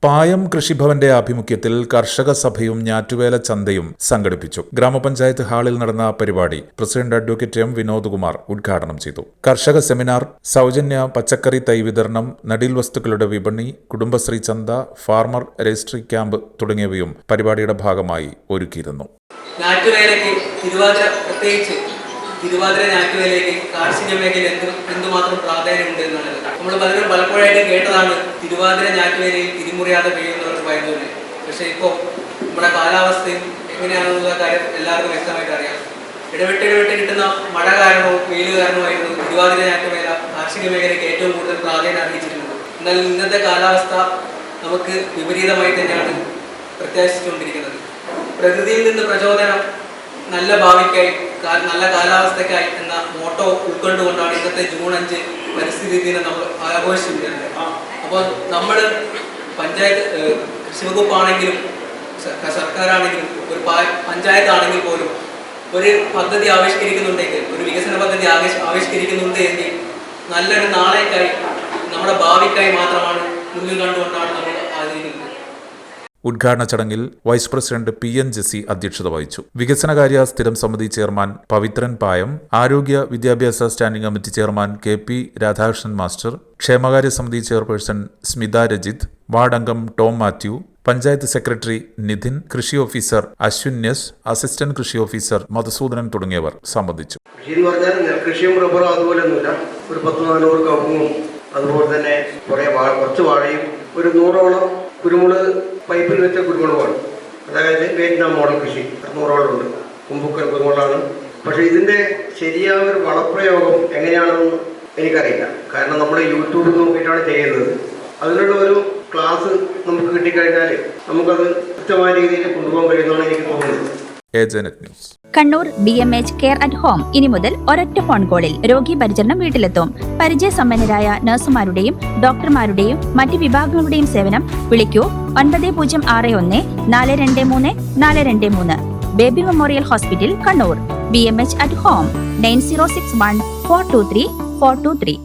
പായം കൃഷിഭവന്റെ ആഭിമുഖ്യത്തിൽ കർഷക സഭയും ഞാറ്റുവേല ചന്തയും സംഘടിപ്പിച്ചു. ഗ്രാമപഞ്ചായത്ത് ഹാളിൽ നടന്ന പരിപാടി പ്രസിഡന്റ് അഡ്വക്കേറ്റ് എം വിനോദ്കുമാർ ഉദ്ഘാടനം ചെയ്തു. കർഷക സെമിനാർ, സൗജന്യ പച്ചക്കറി തൈ വിതരണം, നടീൽ വസ്തുക്കളുടെ വിപണി, കുടുംബശ്രീ ചന്ത, ഫാർമർ രജിസ്ട്രി ക്യാമ്പ് തുടങ്ങിയവയും പരിപാടിയുടെ ഭാഗമായി ഒരുക്കിയിരുന്നു. തിരുവാതിര ഞാറ്റുവേലയ്ക്ക് കാർഷിക മേഖലയിൽ എന്തുമാത്രം പ്രാധാന്യമുണ്ട് എന്നുള്ളത് നമ്മൾ പലപ്പോഴായിട്ട് കേട്ടതാണ്. തിരുവാതിര ഞാറ്റുവേലയിൽ തിരിമുറിയാതെ പെയ്യുന്നവർക്ക് പറയുന്നത്. പക്ഷേ ഇപ്പോൾ നമ്മുടെ കാലാവസ്ഥയും എങ്ങനെയാണെന്നുള്ള കാര്യം എല്ലാവർക്കും വ്യക്തമായിട്ട് അറിയാം. ഇടവിട്ട് കിട്ടുന്ന മഴ കാരണവും വെയിൽ കാരണമായിരുന്നു തിരുവാതിര ഞാറ്റുവേല കാർഷിക മേഖലയ്ക്ക് ഏറ്റവും കൂടുതൽ പ്രാധാന്യം അറിയിച്ചിരുന്നത്. എന്നാൽ ഇന്നത്തെ കാലാവസ്ഥ നമുക്ക് വിപരീതമായി തന്നെയാണ് പ്രത്യാശിച്ചുകൊണ്ടിരിക്കുന്നത്. പ്രകൃതിയിൽ നിന്ന് പ്രചോദനം, നല്ല ഭാവിക്കായി, നല്ല കാലാവസ്ഥയ്ക്കായി എന്ന മോട്ടോ ഉൾക്കൊണ്ടുകൊണ്ടാണ് ഇന്നത്തെ ജൂൺ 5 പരിസ്ഥിതി ദിനം നമ്മൾ ആഘോഷിച്ചിട്ടുണ്ട്. അപ്പോൾ നമ്മൾ പഞ്ചായത്ത്, കൃഷി വകുപ്പാണെങ്കിലും സർക്കാരാണെങ്കിലും ഒരു പഞ്ചായത്ത് ആണെങ്കിൽ പോലും ഒരു പദ്ധതി ആവിഷ്കരിക്കുന്നുണ്ടെങ്കിൽ, ഒരു വികസന പദ്ധതി ആവിഷ്കരിക്കുന്നുണ്ട് എങ്കിൽ നല്ലൊരു നാളേക്കായി, നമ്മുടെ ഭാവിക്കായി മാത്രമാണ് മുന്നിൽ കണ്ടുകൊണ്ടാണ് നമ്മൾ ആചരിക്കുന്നത്. ഉദ്ഘാടന ചടങ്ങിൽ വൈസ് പ്രസിഡന്റ് PN ജെസി അധ്യക്ഷത വഹിച്ചു. വികസനകാര്യ സ്ഥിരം സമിതി ചെയർമാൻ പവിത്രൻ പായം, ആരോഗ്യ വിദ്യാഭ്യാസ standing committee chairman KP Radhakrishnan master, ക്ഷേമകാര്യ സമിതി ചെയർപേഴ്സൺ സ്മിത രജിത്, വാർഡ് അംഗം ടോം മാത്യു, പഞ്ചായത്ത് സെക്രട്ടറി നിധിൻ, കൃഷി ഓഫീസർ അശ്വിൻ എസ്, അസിസ്റ്റന്റ് കൃഷി ഓഫീസർ മധുസൂദനൻ തുടങ്ങിയവർ സംബന്ധിച്ചു. കൃഷിയും റബ്ബറും അതുപോലെയൊന്നുമില്ല. ഒരു 10-400 കവുങ്ങും അതുപോലെ തന്നെ കുറച്ച് വാഴയും ഒരു 100ഓളം കുരുമുളക് പൈപ്പിൽ വെച്ച കുരുമുളകാണ്. അതായത് വിയറ്റ്നാം മോഡൽ കൃഷി 100ഓളം ഉണ്ട്. കുമ്പുക്കൽ കുരുമുളകാണ്. പക്ഷേ ഇതിൻ്റെ ശരിയായ ഒരു വളപ്രയോഗം എങ്ങനെയാണെന്ന് എനിക്കറിയില്ല. കാരണം നമ്മൾ യൂട്യൂബിൽ നോക്കിയിട്ടാണ് ചെയ്യുന്നത്. അതിനുള്ള ഒരു ക്ലാസ് നമുക്ക് കിട്ടിക്കഴിഞ്ഞാൽ നമുക്കത് കൃത്യമായ രീതിയിൽ കൊണ്ടുപോകാൻ കഴിയുമെന്നാണ് എനിക്ക് തോന്നുന്നത്. Kannur BMH care at home ഇനി മുതൽ ഒരൊറ്റ ഫോൺ കോളിൽ രോഗി പരിചരണം വീട്ടിലെത്തും. പരിചയസമ്പന്നരായ നഴ്സുമാരുടെയും ഡോക്ടർമാരുടെയും മറ്റ് വിഭാഗങ്ങളുടെയും സേവനം വിളിക്കൂ 9061 423 423. Baby memorial hospital, Kannur. BMH at home 9061 423 423.